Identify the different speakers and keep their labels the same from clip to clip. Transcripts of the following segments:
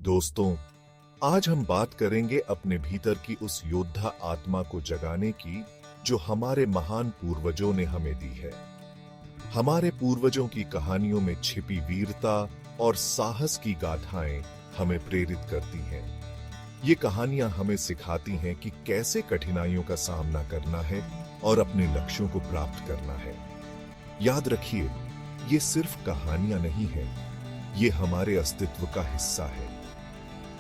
Speaker 1: दोस्तों, आज हम बात करेंगे अपने भीतर की उस योद्धा आत्मा को जगाने की जो हमारे महान पूर्वजों ने हमें दी है। हमारे पूर्वजों की कहानियों में छिपी वीरता और साहस की गाथाएं हमें प्रेरित करती हैं। ये कहानियां हमें सिखाती हैं कि कैसे कठिनाइयों का सामना करना है और अपने लक्ष्यों को प्राप्त करना है। याद रखिए, ये सिर्फ कहानियां नहीं हैं, ये हमारे अस्तित्व का हिस्सा है।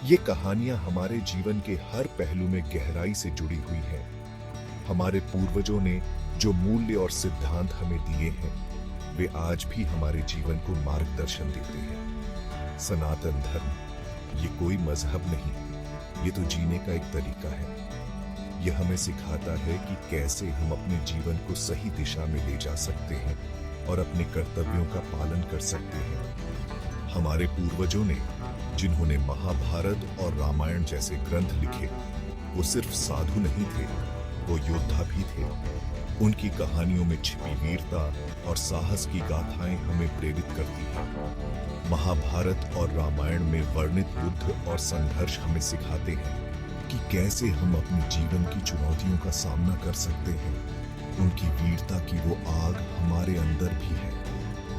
Speaker 1: ये कहानियां हमारे जीवन के हर पहलू में गहराई से जुड़ी हुई हैं। हमारे पूर्वजों ने जो मूल्य और सिद्धांत हमें दिए हैं, वे आज भी हमारे जीवन को मार्गदर्शन देते हैं। सनातन धर्म ये कोई मजहब नहीं, ये तो जीने का एक तरीका है। यह हमें सिखाता है कि कैसे हम अपने जीवन को सही दिशा में ले जा सकते हैं और अपने कर्तव्यों का पालन कर सकते हैं। हमारे पूर्वजों ने, जिन्होंने महाभारत और रामायण जैसे ग्रंथ लिखे, वो सिर्फ साधु नहीं थे, वो योद्धा भी थे। उनकी कहानियों में छिपी वीरता और साहस की गाथाएं हमें प्रेरित करती हैं। महाभारत और रामायण में वर्णित युद्ध और संघर्ष हमें सिखाते हैं कि कैसे हम अपने जीवन की चुनौतियों का सामना कर सकते हैं। उनकी वीरता की वो आग हमारे अंदर भी है,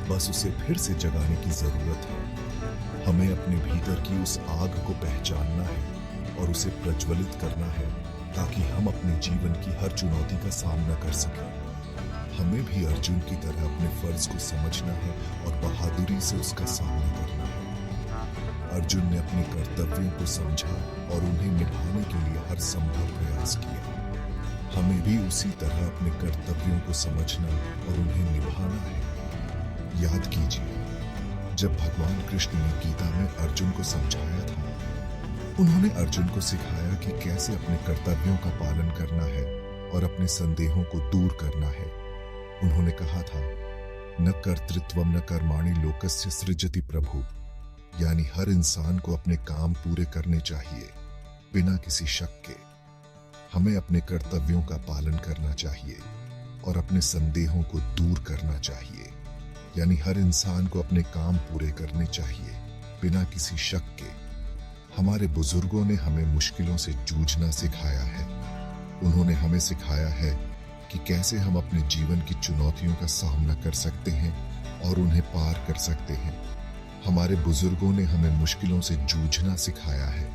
Speaker 1: बस उसे फिर से जगाने की जरूरत है। हमें अपने भीतर की उस आग को पहचानना है और उसे प्रज्वलित करना है, ताकि हम अपने जीवन की हर चुनौती का सामना कर सकें। हमें भी अर्जुन की तरह अपने फर्ज को समझना है और बहादुरी से उसका सामना करना है। अर्जुन ने अपने कर्तव्यों को समझा और उन्हें निभाने के लिए हर संभव प्रयास किया। हमें भी उसी तरह अपने कर्तव्यों को समझना और उन्हें निभाना है। याद कीजिए, जब भगवान कृष्ण ने गीता में अर्जुन को समझाया था, उन्होंने अर्जुन को सिखाया कि कैसे अपने कर्तव्यों का पालन करना है और अपने संदेहों को दूर करना है। उन्होंने कहा था, न कर्तृत्वम न कर्माणि लोकस्य सृजति प्रभु, यानी हर इंसान को अपने काम पूरे करने चाहिए बिना किसी शक के। हमें अपने कर्तव्यों का पालन करना चाहिए और अपने संदेहों को दूर करना चाहिए, यानी हर इंसान को अपने काम पूरे करने चाहिए बिना किसी शक के। हमारे बुजुर्गों ने हमें मुश्किलों से जूझना सिखाया है। उन्होंने हमें सिखाया है कि कैसे हम अपने जीवन की चुनौतियों का सामना कर सकते हैं और उन्हें पार कर सकते हैं। हमारे बुजुर्गों ने हमें मुश्किलों से जूझना सिखाया है।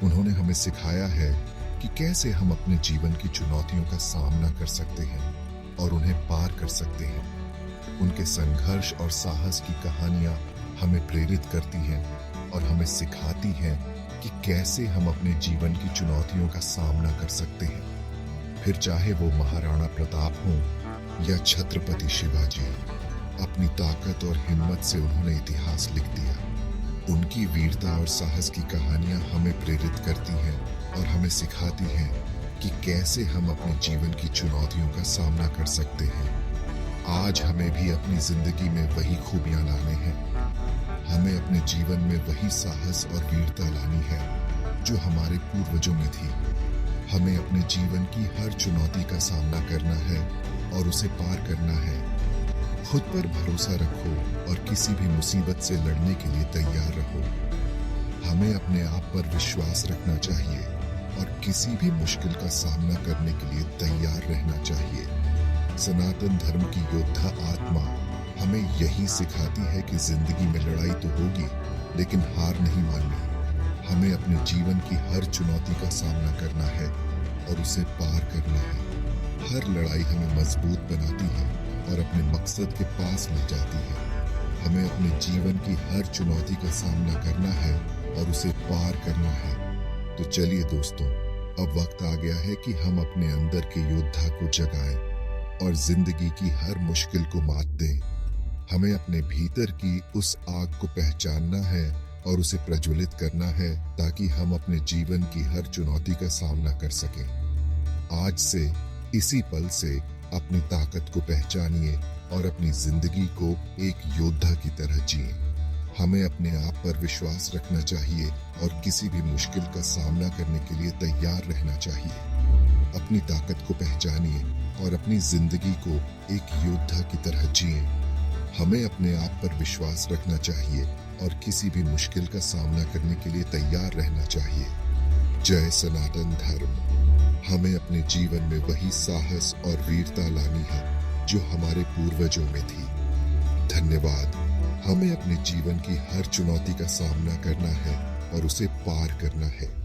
Speaker 1: उन्होंने हमें सिखाया है कि कैसे हम अपने जीवन की चुनौतियों का सामना कर सकते हैं और उन्हें पार कर सकते हैं। उनके संघर्ष और साहस की कहानियां हमें प्रेरित करती हैं और हमें सिखाती हैं कि कैसे हम अपने जीवन की चुनौतियों का सामना कर सकते हैं। फिर चाहे वो महाराणा प्रताप हो या छत्रपति शिवाजी, अपनी ताकत और हिम्मत से उन्होंने इतिहास लिख दिया। उनकी वीरता और साहस की कहानियां हमें प्रेरित करती हैं और हमें सिखाती हैं कि कैसे हम अपने जीवन की चुनौतियों का सामना कर सकते हैं। आज हमें भी अपनी जिंदगी में वही खूबियां लाने हैं। हमें अपने जीवन में वही साहस और वीरता लानी है जो हमारे पूर्वजों में थी। हमें अपने जीवन की हर चुनौती का सामना करना है और उसे पार करना है। खुद पर भरोसा रखो और किसी भी मुसीबत से लड़ने के लिए तैयार रहो। हमें अपने आप पर विश्वास रखना चाहिए और किसी भी मुश्किल का सामना करने के लिए तैयार रहना चाहिए। सनातन धर्म की योद्धा आत्मा हमें यही सिखाती है कि जिंदगी में लड़ाई तो होगी, लेकिन हार नहीं माननी। हमें अपने जीवन की हर चुनौती का सामना करना है और उसे पार करना है। हर लड़ाई हमें मजबूत बनाती है और अपने मकसद के पास ले जाती है। हमें अपने जीवन की हर चुनौती का सामना करना है और उसे पार करना है। तो चलिए दोस्तों, अब वक्त आ गया है कि हम अपने अंदर के योद्धा को जगाएं और जिंदगी की हर मुश्किल को मात दें। हमें अपने भीतर की उस आग को पहचानना है और उसे प्रज्वलित करना है, ताकि हम अपने जीवन की हर चुनौती का सामना कर सकें। आज से, इसी पल से अपनी ताकत को पहचानिए और अपनी जिंदगी को एक योद्धा की तरह जिएं। हमें अपने आप पर विश्वास रखना चाहिए और किसी भी मुश्किल का सामना करने के लिए तैयार रहना चाहिए। अपनी ताकत को पहचानिए और अपनी जिंदगी को एक योद्धा की तरह जिएं। हमें अपने आप पर विश्वास रखना चाहिए और किसी भी मुश्किल का सामना करने के लिए तैयार रहना चाहिए। जय सनातन धर्म। हमें अपने जीवन में वही साहस और वीरता लानी है जो हमारे पूर्वजों में थी। धन्यवाद। हमें अपने जीवन की हर चुनौती का सामना करना है और उसे पार करना है।